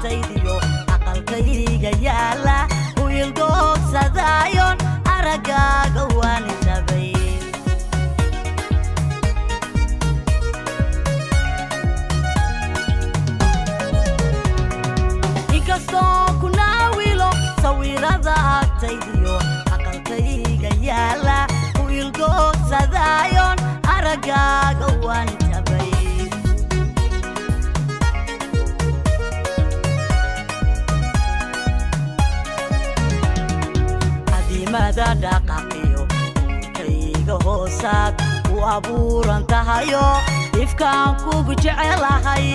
agtaydiyo aqalkayga yaala wiilgoogsadaayon aragaaga waan jabay inkastoo kuna wiilo sawirada agtaydiyo aqalkayga yaala wiilgoogsadaayon aragaaga waan jabay mada dhaqaqiyo kayga hoosaad u abuuran tahayo ifkaan kugu jecelahay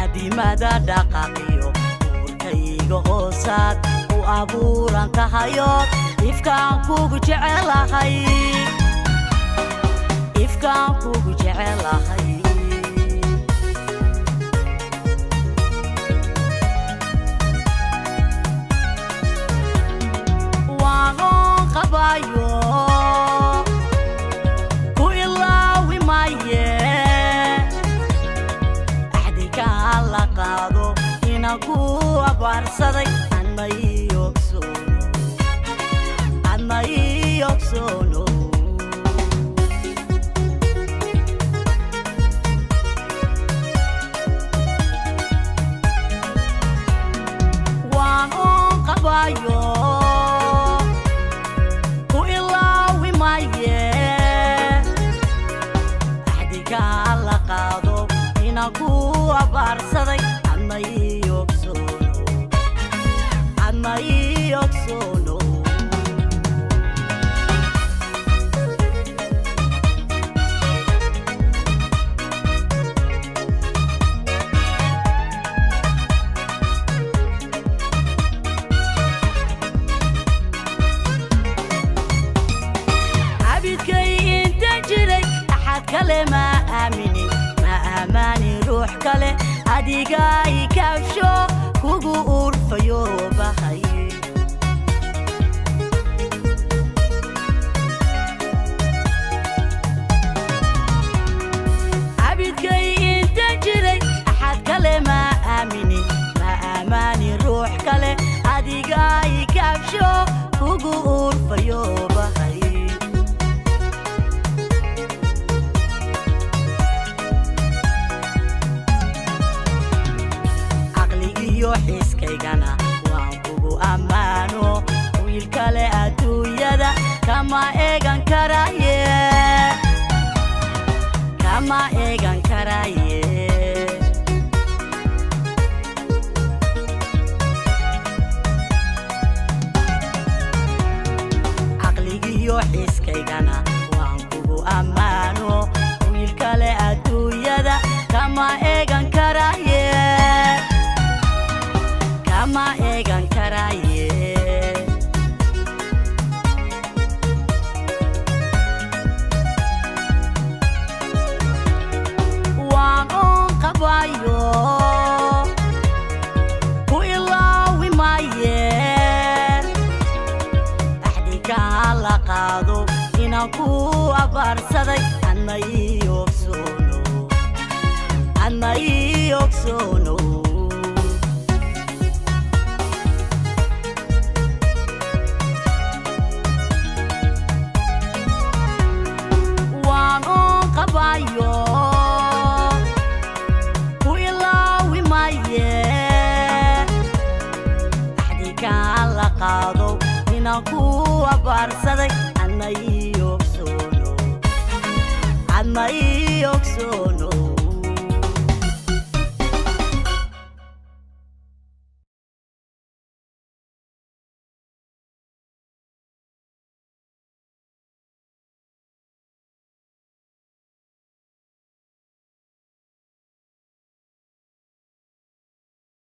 adimada dhaqaqiyo kayga hoosaad u abuuran tahayo ifkaan kugu jecelahay ifkaan kugu jecelahay waanoo qabayo ku ilaawi maaye axdikaa la qaado inaan ku abaarsaday adna ii ogsoono ku ilaawi maaye axdikaa la qaado inaan ku abaarsaday adna ii ogsoono kale ma aamani ruux kale adiga ikafsho kugu urfayo bahay abidkay inta jiray axad kale ma aamani ruux kale adiga ikafsho kugu urfayo bahay xiskaygana waan kugu ammaano wiil kale adduunyada kama eegan karaye caqligiyo xiskaygana waan kugu ammaano wiil kale adduunyada kama eegan karaye waan oon qabayo ku ilaawi maaye axdikaa la qaado inaan ku abaarsaday adna ii ogsoono ku ilaawi maaye axdikaa la qaado inaan ku abaarsaday adna ii ogsoono